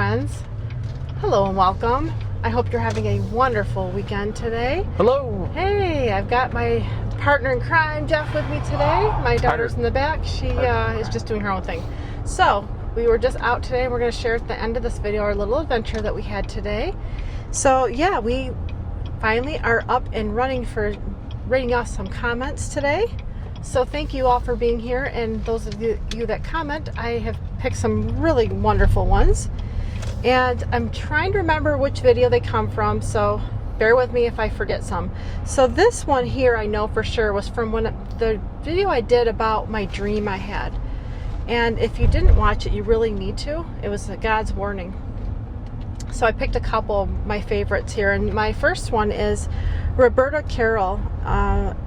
friends. Hello and welcome. I hope you're having a wonderful weekend today. Hello. Hey, I've got my partner in crime, Jeff, with me today. My daughter's in the back. She is just doing her own thing. So, we were just out today. We're going to share at the end of this video our little adventure that we had today. So, yeah, we finally are up and running for rating us some comments today. So thank you all for being here, and those of you that comment, I have picked some really wonderful ones. And I'm trying to remember which video they come from, so bear with me if I forget some. So this one here I know for sure was from the video I did about my dream I had. And if you didn't watch it, you really need to. It was God's warning. So I picked a couple of my favorites here, and my first one is Roberta Carroll,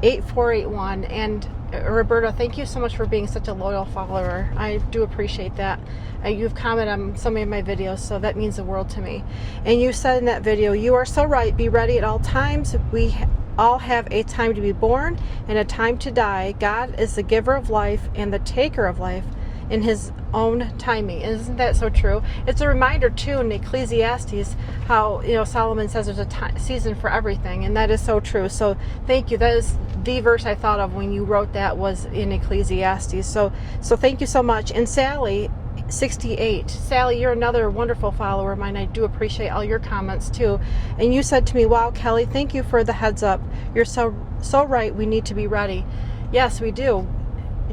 8481. And Roberta, thank you so much for being such a loyal follower. I do appreciate that. You've commented on so many of my videos, so that means the world to me. And you said in that video, "You are so right. Be ready at all times. We all have a time to be born and a time to die. God is the giver of life and the taker of life in his own timing." And isn't that so true? It's a reminder too in Ecclesiastes how, Solomon says there's a season for everything, and that is so true. So thank you. That is the verse I thought of when you wrote that, was in Ecclesiastes. So thank you so much. And Sally 68. Sally, you're another wonderful follower of mine. I do appreciate all your comments too. And you said to me, "Wow, Kelly, thank you for the heads up. You're so right. We need to be ready." Yes, we do.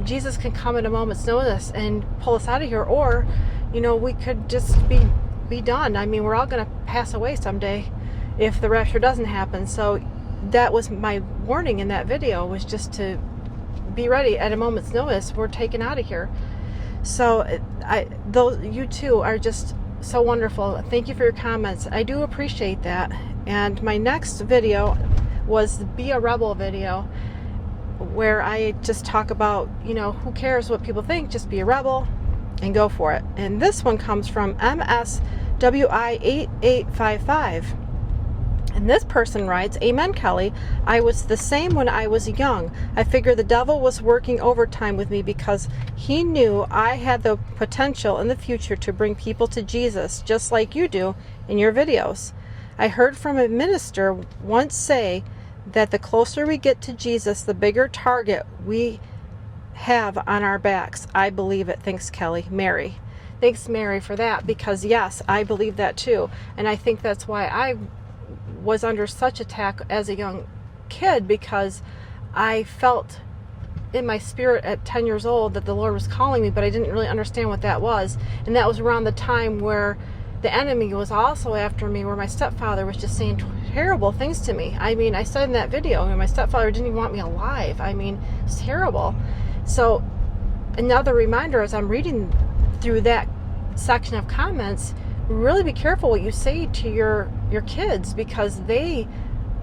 Jesus can come at a moment's notice and pull us out of here, or, we could just be done. I mean, we're all going to pass away someday if the rapture doesn't happen. So that was my warning in that video, was just to be ready at a moment's notice. We're taken out of here. So you two are just so wonderful. Thank you for your comments. I do appreciate that. And my next video was the Be a Rebel video, where I just talk about, who cares what people think, just be a rebel and go for it. And this one comes from MSWI8855. And this person writes, "Amen, Kelly. I was the same when I was young. I figured the devil was working overtime with me because he knew I had the potential in the future to bring people to Jesus, just like you do in your videos. I heard from a minister once say that the closer we get to Jesus, the bigger target we have on our backs. I believe it. Thanks, Kelly. Mary." Thanks, Mary, for that, because yes, I believe that too. And I think that's why I was under such attack as a young kid, because I felt in my spirit at 10 years old that the Lord was calling me, but I didn't really understand what that was. And that was around the time where the enemy was also after me, where my stepfather was just saying terrible things to me. I mean, I said in that video, my stepfather didn't even want me alive. I mean, it's terrible. So another reminder, as I'm reading through that section of comments, really be careful what you say to your kids, because they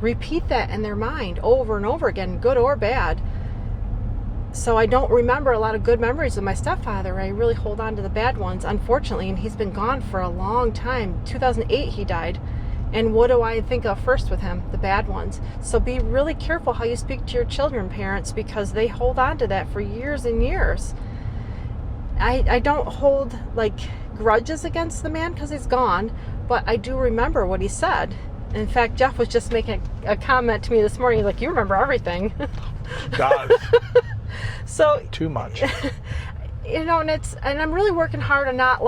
repeat that in their mind over and over again, good or bad. So I don't remember a lot of good memories of my stepfather. I really hold on to the bad ones, unfortunately, and he's been gone for a long time. 2008 he died. And what do I think of first with him? The bad ones. So be really careful how you speak to your children, parents, because they hold on to that for years and years. I don't hold grudges against the man because he's gone, but I do remember what he said. In fact, Jeff was just making a comment to me this morning, like, "You remember everything." God. So Too much. and I'm really working hard on not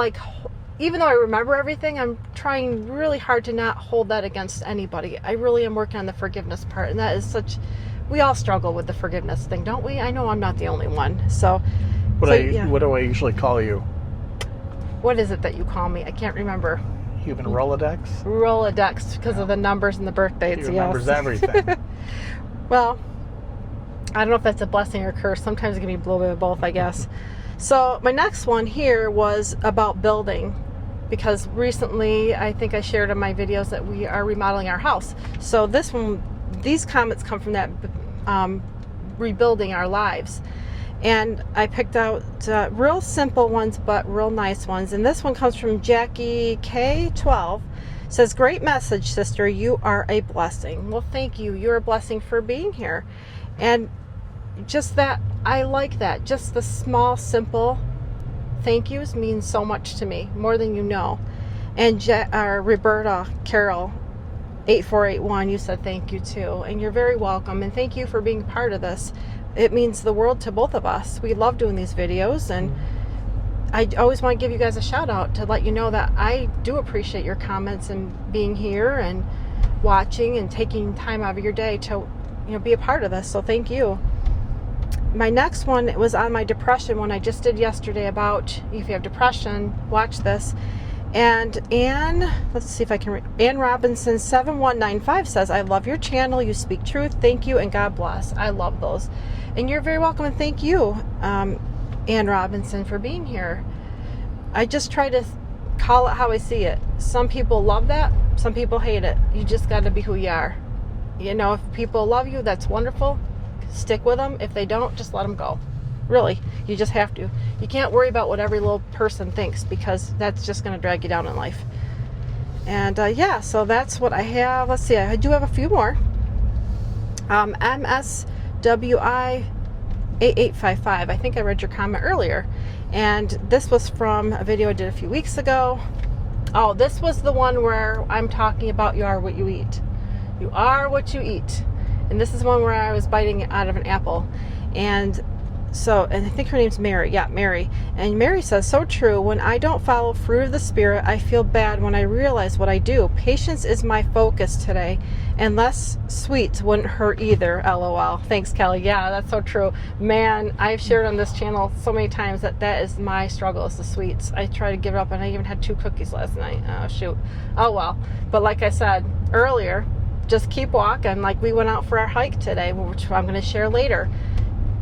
even though I remember everything, I'm trying really hard to not hold that against anybody. I really am working on the forgiveness part, and that is we all struggle with the forgiveness thing, don't we? I know I'm not the only one. So What do I usually call you? What is it that you call me? I can't remember. Human Rolodex? Rolodex, because of the numbers and the birth dates. He remembers everything. Well, I don't know if that's a blessing or a curse. Sometimes it can be a little bit of both, I guess. So my next one here was about building, because recently I think I shared in my videos that we are remodeling our house. So these comments come from that rebuilding our lives. And I picked out real simple ones, but real nice ones. And this one comes from Jackie K12. It says, "Great message, sister. You are a blessing." Well, thank you. You're a blessing for being here. And just that, I like that. Just the small, simple thank yous mean so much to me, more than you know. And Roberta Carol 8481, you said thank you too, and you're very welcome, and thank you for being part of this. It means the world to both of us. We love doing these videos, and I always want to give you guys a shout out to let you know that I do appreciate your comments and being here and watching and taking time out of your day to, be a part of this. So thank you. My next one was on my depression one I just did yesterday about if you have depression, watch this. And Ann, let's see if I can read. Ann Robinson 7195 says, I love your channel. You speak truth. Thank you and God bless. I love those. And you're very welcome, and thank you, Ann Robinson, for being here. I just try to call it how I see it. Some people love that. Some people hate it. You just got to be who you are. If people love you, that's wonderful. Stick with them. If they don't, just let them go. Really, you just have to. You can't worry about what every little person thinks, because that's just going to drag you down in life. And yeah, so that's what I have. Let's see, I do have a few more. MSWI 8855. I think I read your comment earlier. And this was from a video I did a few weeks ago. Oh, this was the one where I'm talking about you are what you eat. You are what you eat. And this is one where I was biting out of an apple. And I think her name's Mary. Yeah, Mary. And Mary says, so true. When I don't follow fruit of the Spirit, I feel bad when I realize what I do. Patience is my focus today. And less sweets wouldn't hurt either. LOL. Thanks, Kelly. Yeah, that's so true. Man, I've shared on this channel so many times that is my struggle, is the sweets. I try to give it up, and I even had 2 cookies last night. Oh, shoot. Oh, well. But like I said earlier, just keep walking. Like we went out for our hike today, which I'm going to share later.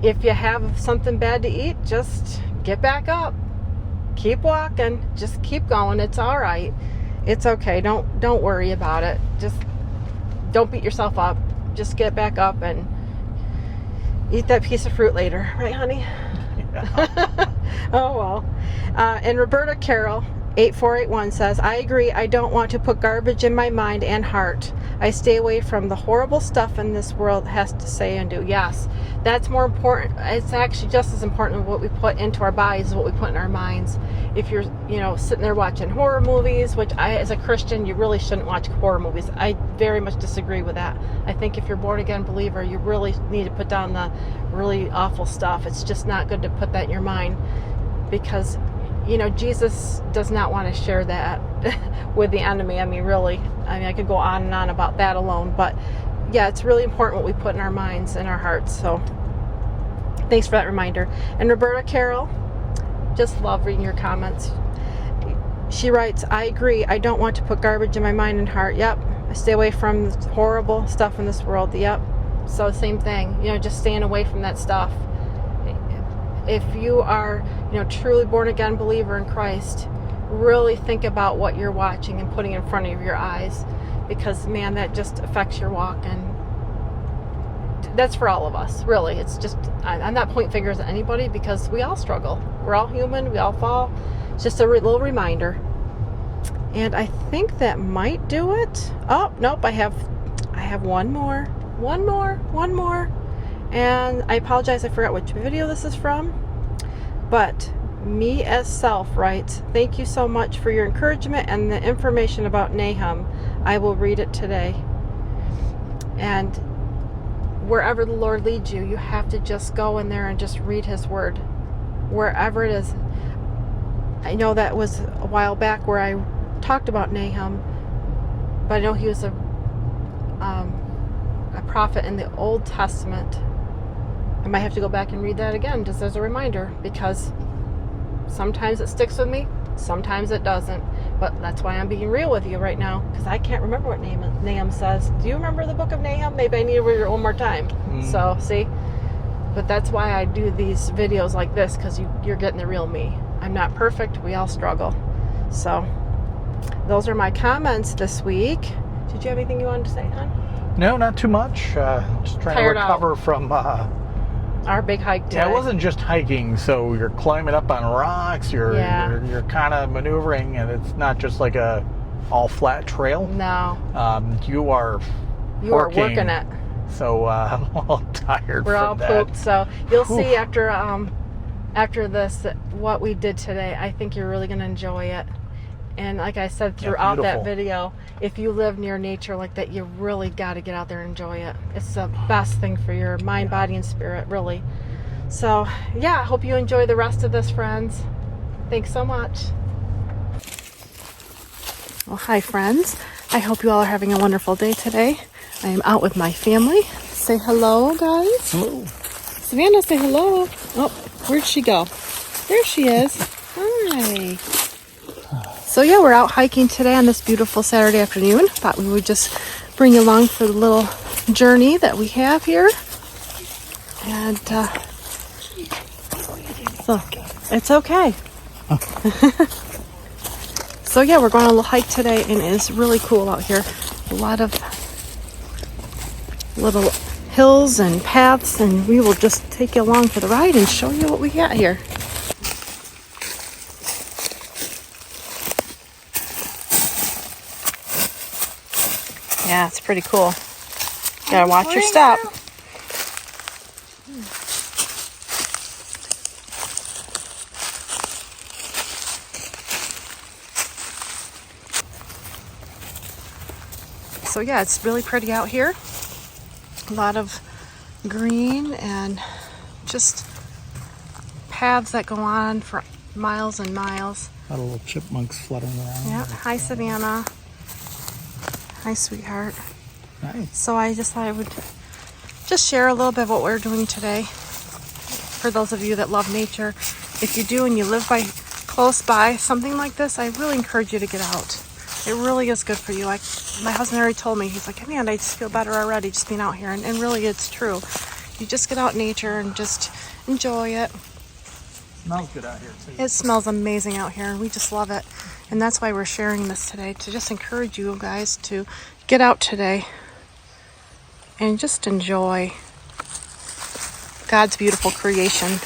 If you have something bad to eat, just get back up. Keep walking. Just keep going. It's all right. It's okay. Don't worry about it. Just don't beat yourself up. Just get back up and eat that piece of fruit later. Right, honey? Yeah. Oh, well. And Roberta Carol 8481 says, I agree. I don't want to put garbage in my mind and heart. I stay away from the horrible stuff in this world has to say and do. Yes, that's more important. It's actually just as important what we put into our bodies as what we put in our minds. If you're, sitting there watching horror movies, which as a Christian, you really shouldn't watch horror movies. I very much disagree with that. I think if you're a born again believer, you really need to put down the really awful stuff. It's just not good to put that in your mind, because Jesus does not want to share that with the enemy. Really. I could go on and on about that alone. But yeah, it's really important what we put in our minds and our hearts. So thanks for that reminder. And Roberta Carol, just love reading your comments. She writes, I agree. I don't want to put garbage in my mind and heart. Yep. I stay away from horrible stuff in this world. Yep. So same thing. Just staying away from that stuff. If you are, truly born again believer in Christ, really think about what you're watching and putting in front of your eyes, because man, that just affects your walk. And that's for all of us, really. It's just, I'm not pointing fingers at anybody, because we all struggle. We're all human. We all fall. It's just a little reminder. And I think that might do it. Oh, nope. I have one more. And I apologize, I forgot which video this is from. But Me as Self writes, thank you so much for your encouragement and the information about Nahum. I will read it today. And wherever the Lord leads you, you have to just go in there and just read His Word. Wherever it is. I know that was a while back where I talked about Nahum, but I know he was a prophet in the Old Testament. I might have to go back and read that again, just as a reminder, because sometimes it sticks with me, sometimes it doesn't. But that's why I'm being real with you right now, because I can't remember what Nahum says. Do you remember the book of Nahum? Maybe I need to read it one more time. So, see? But that's why I do these videos like this, because you're getting the real me. I'm not perfect. We all struggle. So, those are my comments this week. Did you have anything you wanted to say, hon? No, not too much. Just trying to recover from our big hike today. Yeah, it wasn't just hiking. So you're climbing up on rocks. You're kind of maneuvering, and it's not just like a all flat trail. No. You are working it. So I'm all tired. We're all pooped. So you'll see after this what we did today. I think you're really going to enjoy it. And like I said throughout that video, if you live near nature like that, you really got to get out there and enjoy it. It's the best thing for your mind, body, and spirit, really. So yeah, I hope you enjoy the rest of this, friends. Thanks so much. Well, hi friends. I hope you all are having a wonderful day today. I am out with my family. Say hello, guys. Hello. Savannah, say hello. Oh, where'd she go? There she is. Hi. So yeah, we're out hiking today on this beautiful Saturday afternoon. Thought we would just bring you along for the little journey that we have here. And so it's okay. So yeah, we're going on a little hike today, and it's really cool out here. A lot of little hills and paths, and we will just take you along for the ride and show you what we got here. Yeah, it's pretty cool. Gotta watch your step. So yeah, it's really pretty out here. A lot of green and just paths that go on for miles and miles. A lot of little chipmunks fluttering around. Yeah. Hi, Savannah. Hi, sweetheart. Nice. So I just thought I would just share a little bit of what we're doing today. For those of you that love nature, if you do and you live close by something like this, I really encourage you to get out. It really is good for you. My husband already told me, he's like, man, I just feel better already just being out here. And really, it's true. You just get out in nature and just enjoy it. Smells good out here too. It smells amazing out here, and we just love it. And that's why we're sharing this today, to just encourage you guys to get out today and just enjoy God's beautiful creation.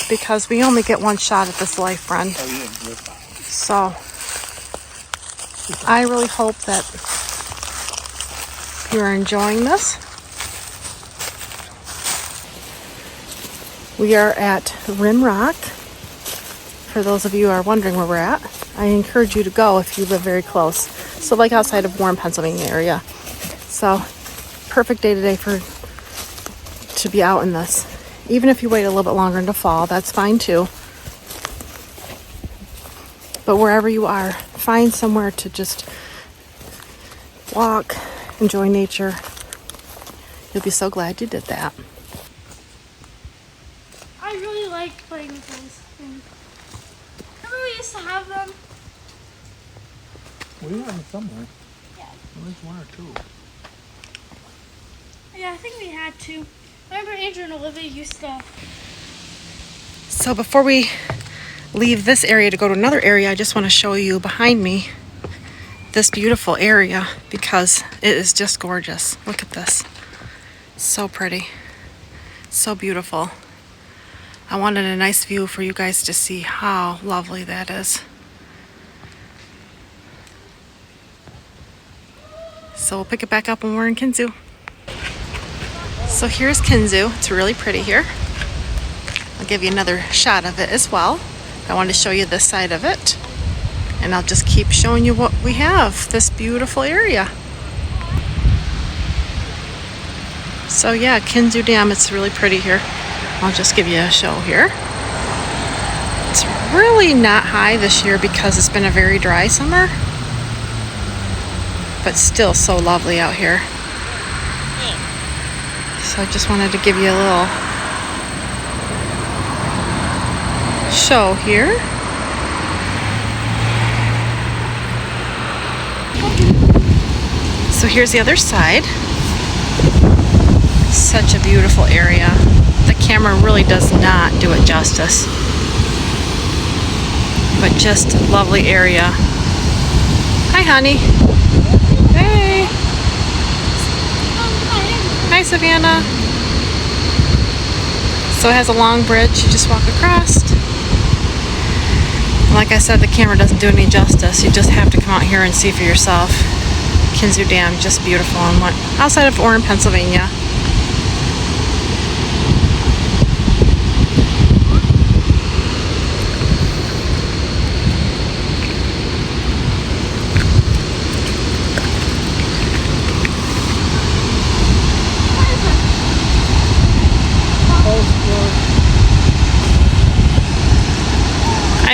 Because we only get one shot at this life, friend. Oh, yeah. So I really hope that you're enjoying this. We are at Rim Rock. For those of you who are wondering where we're at, I encourage you to go if you live very close. So like outside of Warren, Pennsylvania area. So perfect day today to be out in this. Even if you wait a little bit longer into fall, that's fine too. But wherever you are, find somewhere to just walk, enjoy nature. You'll be so glad you did that. I really like playing with those things. Remember we used to have them? We have them somewhere. Yeah. At least one or two. Yeah, I think we had two. Remember Andrew and Olivia used to... So before we leave this area to go to another area, I just want to show you behind me this beautiful area because it is just gorgeous. Look at this. So pretty. So beautiful. I wanted a nice view for you guys to see how lovely that is. So we'll pick it back up when we're in Kinzu. So here's Kinzu. It's really pretty here. I'll give you another shot of it as well. I wanted to show you this side of it. And I'll just keep showing you what we have, this beautiful area. So yeah, Kinzu Dam, it's really pretty here. I'll just give you a show here. It's really not high this year because it's been a very dry summer. But still so lovely out here. So I just wanted to give you a little show here. So here's the other side. Such a beautiful area. The camera really does not do it justice. But just a lovely area. Hi, honey. Hey. Hi, Savannah. So it has a long bridge. You just walk across. Like I said, the camera doesn't do any justice. You just have to come out here and see for yourself. Kinzu Dam, just beautiful, and outside of Warren, Pennsylvania.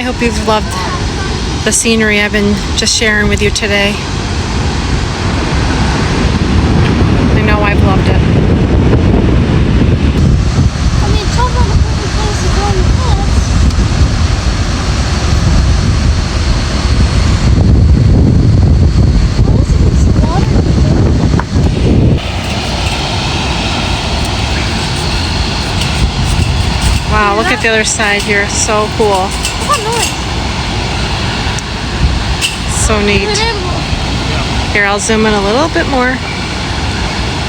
I hope you've loved the scenery I've been just sharing with you today. I know I've loved it. I mean, talk about the perfect place to go in the cliffs. Oh, this is some water. Wow, look at the other side here. So cool. What noise? So neat. An animal. Here, I'll zoom in a little bit more.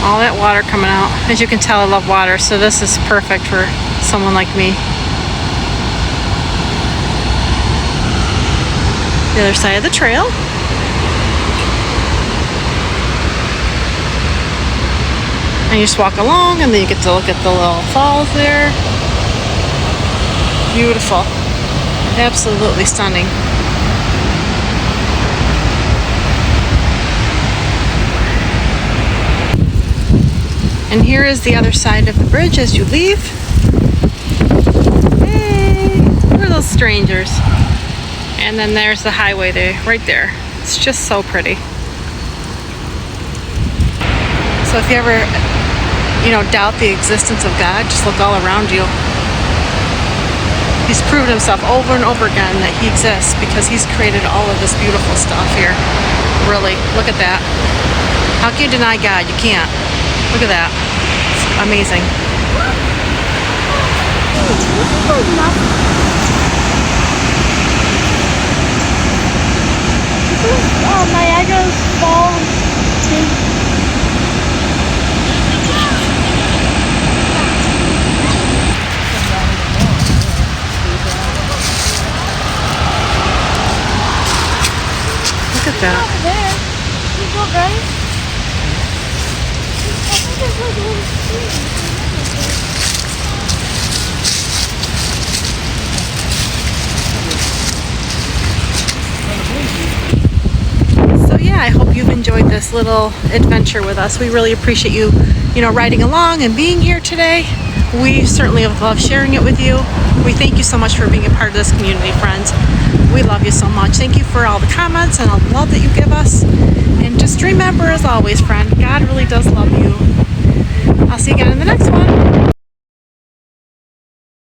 All that water coming out. As you can tell, I love water, so this is perfect for someone like me. The other side of the trail. And you just walk along, and then you get to look at the little falls there. Beautiful. Absolutely stunning. And here is the other side of the bridge as you leave. Hey, look at those strangers. And then there's the highway there, right there. It's just so pretty. So if you ever, doubt the existence of God, just look all around you. He's proven himself over and over again that he exists because he's created all of this beautiful stuff here. Really, look at that. How can you deny God? You can't. Look at that. It's amazing. This is Niagara's Falls. Look at that. Over there. You go, guys. I think there's like a little stream. So yeah, I hope you've enjoyed this little adventure with us. We really appreciate you, riding along and being here today. We certainly have loved sharing it with you. We thank you so much for being a part of this community, friends. We love you so much. Thank you for all the comments and all the love that you give us. And just remember, as always, friend, God really does love you. I'll see you again in the next one.